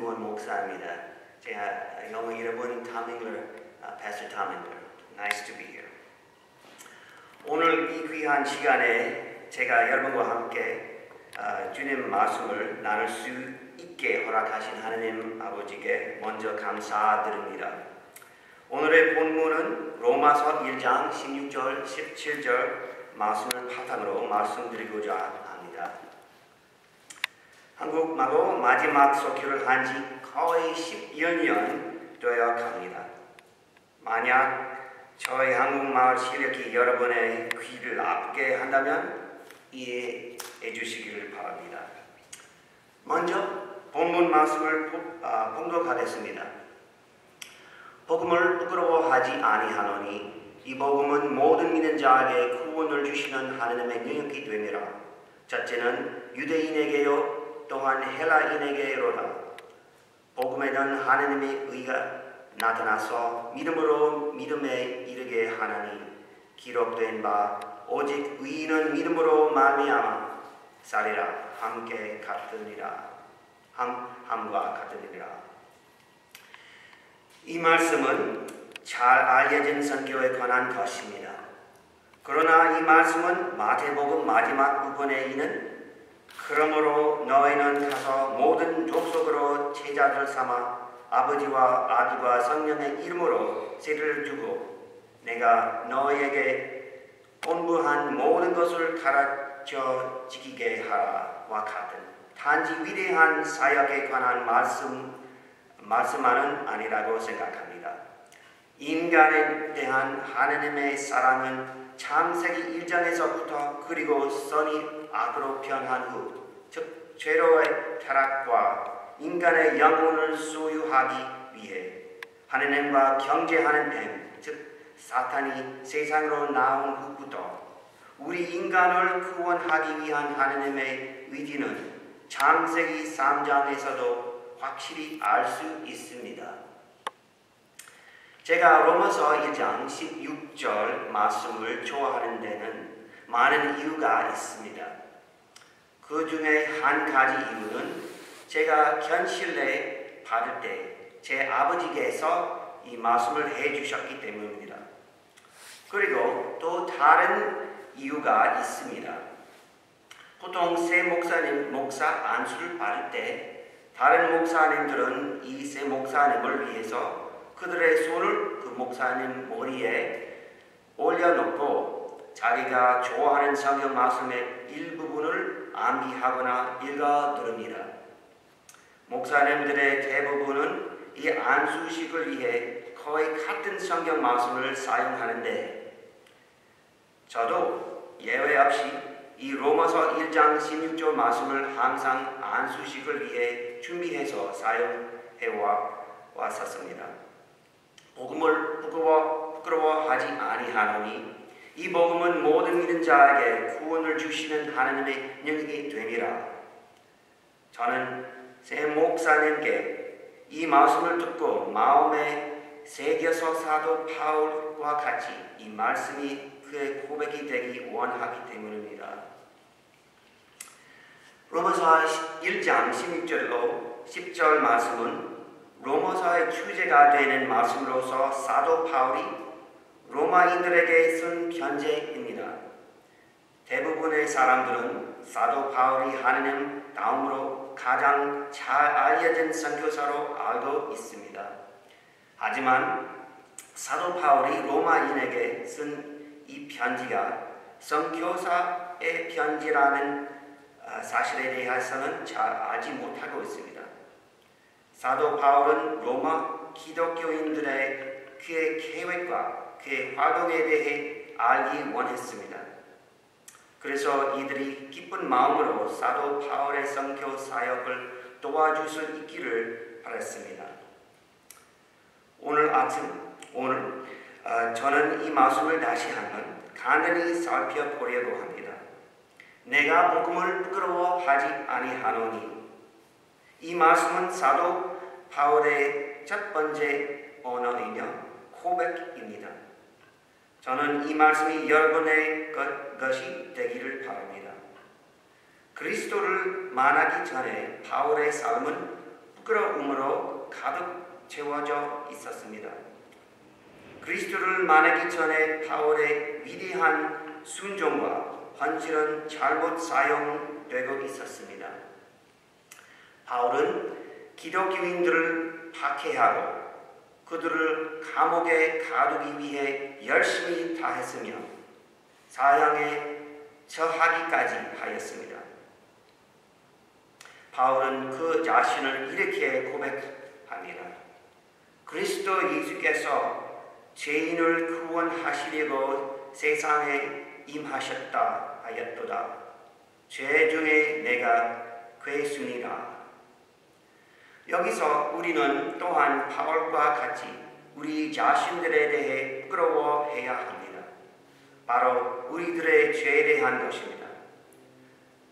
김승원 목사입니다. 제가 영어 이름은 Tom Engler, Pastor Tom Engler. Nice to be here. 오늘 이 귀한 시간에 제가 여러분과 함께 주님 말씀을 나눌 수 있게 허락하신 하나님 아버지께 먼저 감사드립니다. 오늘의 본문은 로마서 1장 16절, 17절 말씀을 바탕으로 말씀드리고자 합니다. 한국말로 마지막 설교를 한 지 거의 11년 되어 갑니다. 만약 저의 한국말 실력이 여러분의 귀를 아프게 한다면 이해해 주시기를 바랍니다. 먼저 본문 말씀을 봉독하겠습니다. 복음을 부끄러워하지 아니하노니 이 복음은 모든 믿는 자에게 구원을 주시는 하나님의 능력이 됨이라. 첫째는 유대인에게요 또한 헬라인에게로다. 복음에는 하나님의 의가 나타나서 믿음으로 믿음에 이르게 하나니 기록된 바 오직 의인은 믿음으로 말미암아 살리라. 함과 같으리라. 이 말씀은 잘 알려진 선교에 관한 것입니다. 그러나 이 말씀은 마태복음 마지막 부분에 있는 그러므로 너희는 가서 모든 족속으로 제자들 삼아 아버지와 아들과 성령의 이름으로 세례를 주고 내가 너희에게 본부한 모든 것을 가르쳐 지키게 하라와 같은 단지 위대한 사역에 관한 말씀만은 아니라고 생각합니다. 인간에 대한 하나님의 사랑은 창세기 1장에서부터 그리고 선이 악으로 변한 후 즉 죄로의 타락과 인간의 영혼을 소유하기 위해 하나님과 경쟁하는 뱀, 즉 사탄이 세상으로 나온 후부터 우리 인간을 구원하기 위한 하나님의 의지는 창세기 3장에서도 확실히 알 수 있습니다. 제가 로마서 1장 16절 말씀을 좋아하는 데는 많은 이유가 있습니다. 그 중에 한 가지 이유는 제가 견실례 받을 때 제 아버지께서 이 말씀을 해주셨기 때문입니다. 그리고 또 다른 이유가 있습니다. 보통 새 목사 안수를 받을 때 다른 목사님들은 이 새 목사님을 위해서 그들의 손을 그 목사님 머리에 올려놓고 자기가 좋아하는 성경 말씀의 일부분을 암기하거나 읽어 들읍니다. 목사님들의 대부분은 이 안수식을 위해 거의 같은 성경 말씀을 사용하는데 저도 예외 없이 이 로마서 1장 16절 말씀을 항상 안수식을 위해 준비해서 사용해 왔었습니다. 복음을 부끄러워하지 아니하노니 이 복음은 모든 믿는 자에게 구원을 주시는 하나님의 능력이 됨이라. 저는 새 목사님께 이 말씀을 듣고 마음에 새겨서 사도 바울과 같이 이 말씀이 그의 고백이 되기 원하기 때문입니다. 로마서 1장 16절로 10절 말씀은 로마서의 주제가 되는 말씀으로서 사도 바울이 로마인들에게 쓴 편지입니다. 대부분의 사람들은 사도 바울이 하나님 다음으로 가장 잘 알려진 선교사로 알고 있습니다. 하지만 사도 바울이 로마인에게 쓴 이 편지가 선교사의 편지라는 사실에 대해서는 잘 알지 못하고 있습니다. 사도 바울은 로마 기독교인들의 그의 계획과 그의 활동에 대해 알기 원했습니다. 그래서 이들이 기쁜 마음으로 사도 바울의 선교 사역을 도와줄 수 있기를 바랐습니다. 오늘 저는 이 말씀을 다시 한번 간단히 살펴보려고 합니다. 내가 복음을 부끄러워하지 아니하노니 이 말씀은 사도 바울의 첫 번째 언어이며 고백입니다. 저는 이 말씀이 여러분의 것이 되기를 바랍니다. 그리스도를 만나기 전에 바울의 삶은 부끄러움으로 가득 채워져 있었습니다. 그리스도를 만나기 전에 바울의 위대한 순종과 헌신은 잘못 사용되고 있었습니다. 바울은 기독교인들을 박해하고 그들을 감옥에 가두기 위해 열심히 다했으며 사형에 처하기까지 하였습니다. 바울은 그 자신을 이렇게 고백합니다. 그리스도 예수께서 죄인을 구원하시려고 세상에 임하셨다 하였도다. 죄 중에 내가 괴순이라. 여기서 우리는 또한 바울과 같이 우리 자신들에 대해 부끄러워해야 합니다. 바로 우리들의 죄에 대한 것입니다.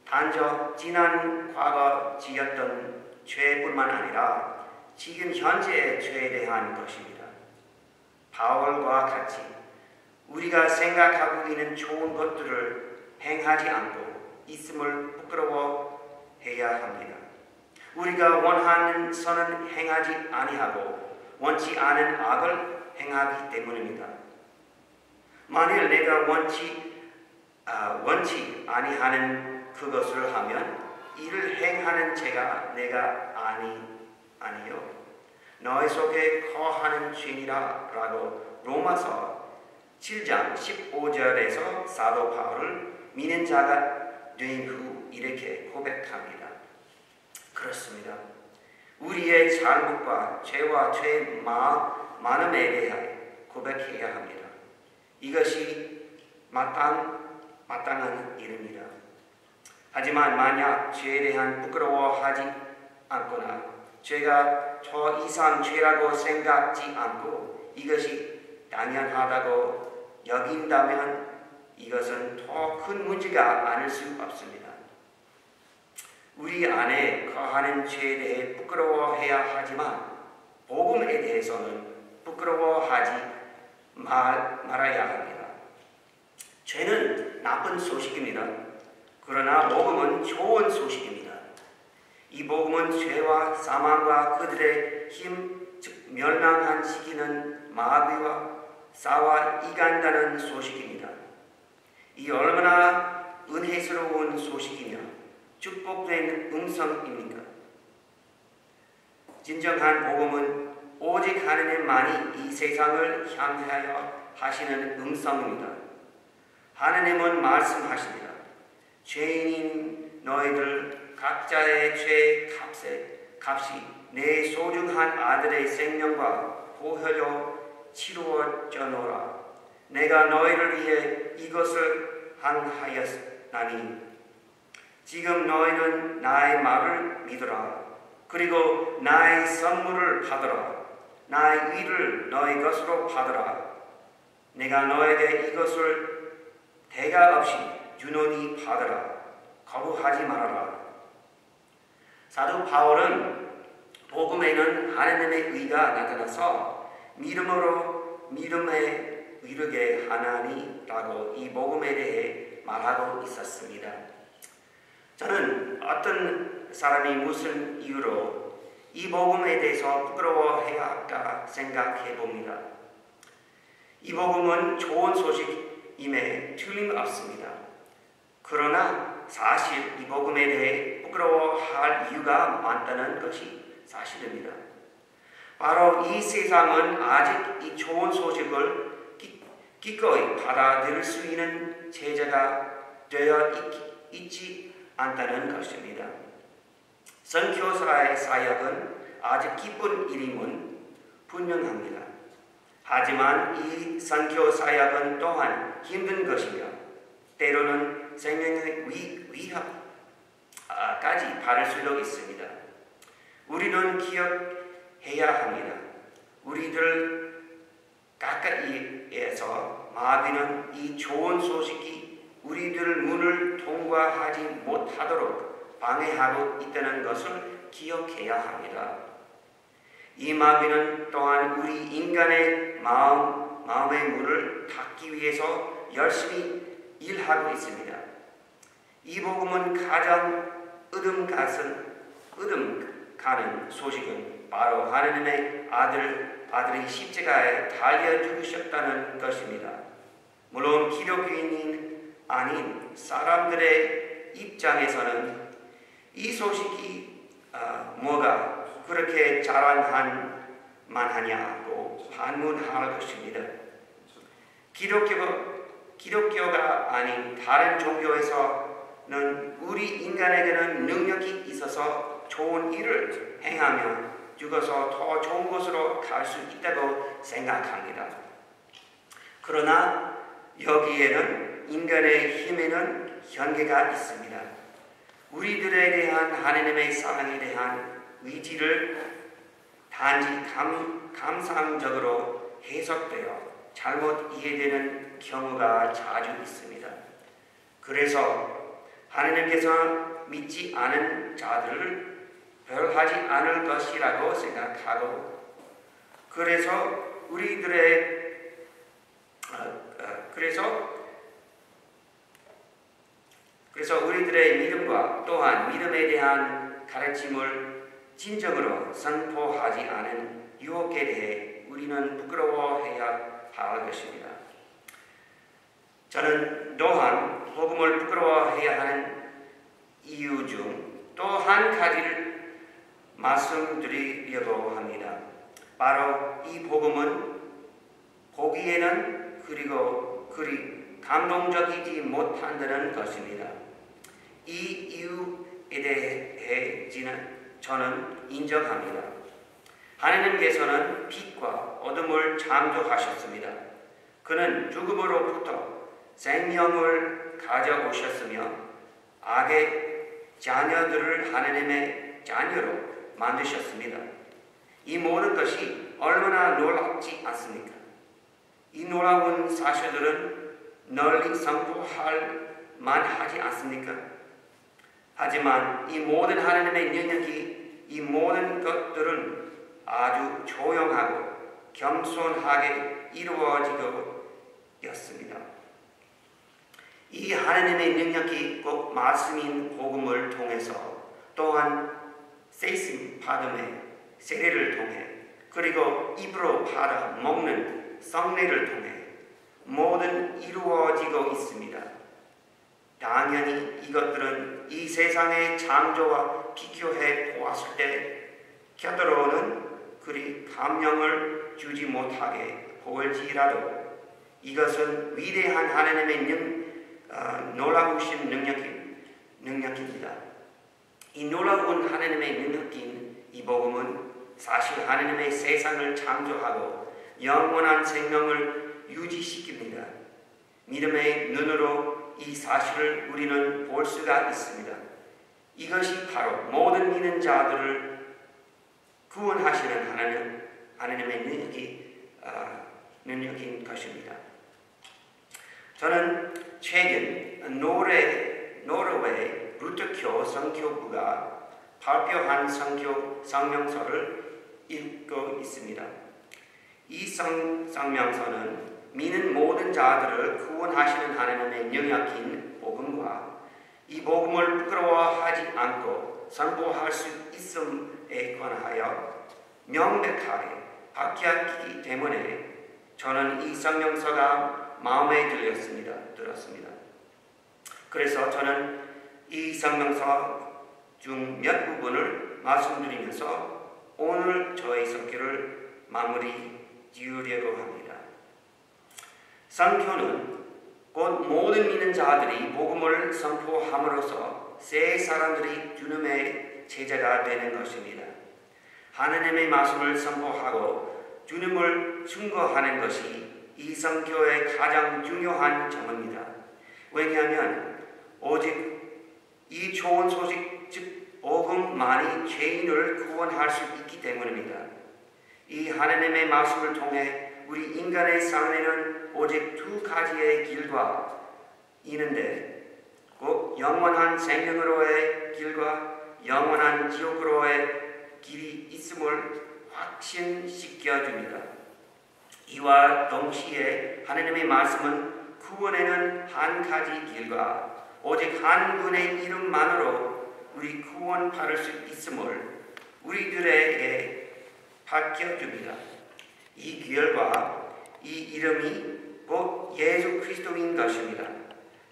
단지 지난 과거 지었던 죄뿐만 아니라 지금 현재의 죄에 대한 것입니다. 바울과 같이 우리가 생각하고 있는 좋은 것들을 행하지 않고 있음을 부끄러워해야 합니다. 우리가 원하는 선은 행하지 아니하고 원치 않은 악을 행하기 때문입니다. 만일 내가 원치 아니하는 그것을 하면 이를 행하는 죄가 내가 아니요 너희 속에 거하는 죄니라 라고 로마서 7장 15절에서 사도 바울을 믿는 자가 된 후 이렇게 고백합니다. 그렇습니다. 우리의 잘못과 죄와 죄의 많음에 대해 고백해야 합니다. 이것이 마땅한 일입니다. 하지만 만약 죄에 대한 부끄러워하지 않거나 죄가 더 이상 죄라고 생각지 않고 이것이 당연하다고 여긴다면 이것은 더 큰 문제가 아닐 수 없습니다. 우리 안에 거하는 죄에 대해 부끄러워해야 하지만 복음에 대해서는 부끄러워하지 말아야 합니다. 죄는 나쁜 소식입니다. 그러나 복음은 좋은 소식입니다. 이 복음은 죄와 사망과 그들의 힘, 즉 멸망한 시기는 마귀와 싸워 이간다는 소식입니다. 이 얼마나 은혜스러운 소식이며 축복된 음성입니까? 진정한 복음은 오직 하느님만이 이 세상을 향하여 하시는 음성입니다. 하느님은 말씀하십니다. 죄인인 너희들 각자의 죄 값이 내 소중한 아들의 생명과 보혈로 치루어져노라. 내가 너희를 위해 이것을 행하였나니 지금 너희는 나의 말을 믿으라. 그리고 나의 선물을 받으라. 나의 의를 너희 것으로 받으라. 내가 너에게 이것을 대가 없이 유노니 받으라. 거부하지 말아라. 사도 바울은 복음에는 하나님의 의가 나타나서 믿음에 이르게 하나니라고 이 복음에 대해 말하고 있었습니다. 저는 어떤 사람이 무슨 이유로 이 복음에 대해서 부끄러워해야 할까 생각해 봅니다. 이 복음은 좋은 소식임에 틀림없습니다. 그러나 사실 이 복음에 대해 부끄러워할 이유가 많다는 것이 사실입니다. 바로 이 세상은 아직 이 좋은 소식을 기꺼이 받아들일 수 있는 제자가 되어 있지 않다는 것입니다. 선교사의 사역은 아주 기쁜 일임은 분명합니다. 하지만 이 선교 사역은 또한 힘든 것이며 때로는 생명의 위협까지 받을 수도 있습니다. 우리는 기억해야 합니다. 우리들 가까이에서 마귀는 이 좋은 소식이 우리들 문을 통과하지 못하도록 방해하고 있다는 것을 기억해야 합니다. 이 마귀는 또한 우리 인간의 마음의 문을 닫기 위해서 열심히 일하고 있습니다. 이 복음은 가장 하는 소식은 바로 하나님의 아들이 십자가에 달려 죽으셨다는 것입니다. 물론 기독교인이 아닌 사람들의 입장에서는 이 소식이 뭐가 그렇게 자랑할 만하냐고 반문할 것입니다. 기독교가 아닌 다른 종교에서는 우리 인간에게는 능력이 있어서 좋은 일을 행하며 죽어서 더 좋은 곳으로 갈 수 있다고 생각합니다. 그러나 여기에는 인간의 힘에는 한계가 있습니다. 우리들에 대한 하나님의 사랑에 대한 의지를 단지 감상적으로 해석되어 잘못 이해되는 경우가 자주 있습니다. 그래서 하나님께서 믿지 않은 자들을 별하지 않을 것이라고 생각하고 그래서 우리들의 믿음과 또한 믿음에 대한 가르침을 진정으로 선포하지 않은 유혹에 대해 우리는 부끄러워해야 할 것입니다. 저는 또한 복음을 부끄러워해야 하는 이유 중 또 한 가지를 말씀드리려고 합니다. 바로 이 복음은 보기에는 그리 감동적이지 못한다는 것입니다. 이 이유에 대해 저는 인정합니다. 하나님께서는 빛과 어둠을 창조하셨습니다. 그는 죽음으로부터 생명을 가져오셨으며 악의 자녀들을 하나님의 자녀로 만드셨습니다. 이 모든 것이 얼마나 놀랍지 않습니까? 이 놀라운 사실들은 널리 선포할 만하지 않습니까? 하지만 이 모든 하나님의 능력이 이 모든 것들은 아주 조용하고 겸손하게 이루어지고 였습니다. 이 하나님의 능력이 꼭 말씀인 복음을 통해서 또한 세심 받음의 세례를 통해 그리고 입으로 받아 먹는 성례를 통해 모든 이루어지고 있습니다. 당연히 이것들은 이 세상의 창조와 비교해 보았을 때 곁으로는 그리 감명을 주지 못하게 보일지라도 이것은 위대한 하나님의 놀라우신 능력입니다. 이 놀라운 하나님의 능력인 이 복음은 사실 하나님의 세상을 창조하고 영원한 생명을 유지시킵니다. 믿음의 눈으로 이 사실을 우리는 볼 수가 있습니다. 이것이 바로 모든 믿는 자들을 구원하시는 하나님의 능력인 것입니다. 저는 최근 노르웨이 루터교 선교부가 발표한 선교 성명서를 읽고 있습니다. 이 성명서는 믿는 모든 자들을 구원하시는 하나님의 능력인 복음과 이 복음을 부끄러워하지 않고 선포할 수 있음에 관하여 명백하게 밝혔기 때문에 저는 이 성명서가 마음에 들었습니다. 그래서 저는 이 성명서 중 몇 부분을 말씀드리면서 오늘 저의 설교를 마무리 지으려고 합니다. 선교는 곧 모든 믿는 자들이 복음을 선포함으로써 새 사람들이 주님의 제자가 되는 것입니다. 하나님의 말씀을 선포하고 주님을 증거하는 것이 이 선교의 가장 중요한 점입니다. 왜냐하면 오직 이 좋은 소식 즉 복음만이 죄인을 구원할 수 있기 때문입니다. 이 하나님의 말씀을 통해 우리 인간의 삶에는 오직 두 가지의 길과 있는데 곧 영원한 생명으로의 길과 영원한 지옥으로의 길이 있음을 확신시켜줍니다. 이와 동시에 하나님의 말씀은 구원에는 한 가지 길과 오직 한 분의 이름만으로 우리 구원받을 수 있음을 우리들에게 밝혀줍니다. 이 귀혈과 이 이름이 곧 예수 그리스도인 것입니다.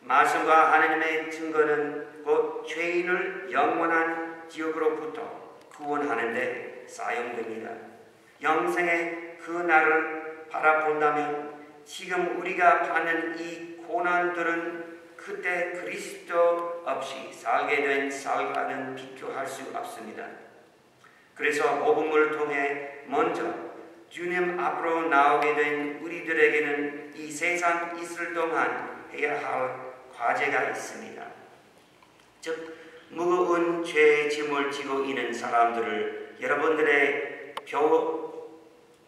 말씀과 하나님의 증거는 곧 죄인을 영원한 지옥으로부터 구원하는 데 사용됩니다. 영생의 그 날을 바라본다면 지금 우리가 받는 이 고난들은 그때 그리스도 없이 살게 된 삶과는 비교할 수 없습니다. 그래서 복음을 통해 먼저 주님 앞으로 나오게 된 우리들에게는 이 세상 있을 동안 해야 할 과제가 있습니다. 즉 무거운 죄의 짐을 지고 있는 사람들을 여러분들의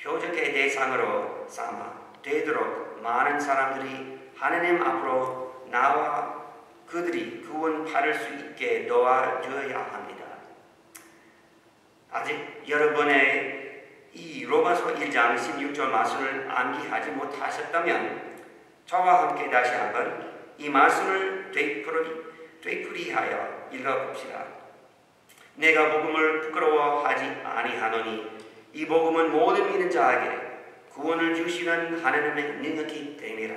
표적의 대상으로 삼아 되도록 많은 사람들이 하나님 앞으로 나와 그들이 구원받을 수 있게 도와줘야 합니다. 아직 여러분의 이 로마서 1장 16절 말씀을 암기하지 못하셨다면 저와 함께 다시 한번 이 말씀을 되풀이하여 읽어봅시다. 내가 복음을 부끄러워하지 아니하노니 이 복음은 모든 믿는 자에게 구원을 주시는 하나님의 능력이 됨이라.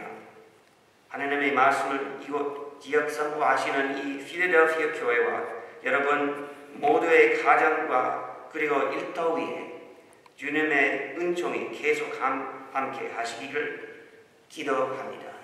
하나님의 말씀을 이곳 지역 선포하시는 이 필라델피아 교회와 여러분 모두의 가정과 그리고 일터 위에 주님의 은총이 계속 함께 하시기를 기도합니다.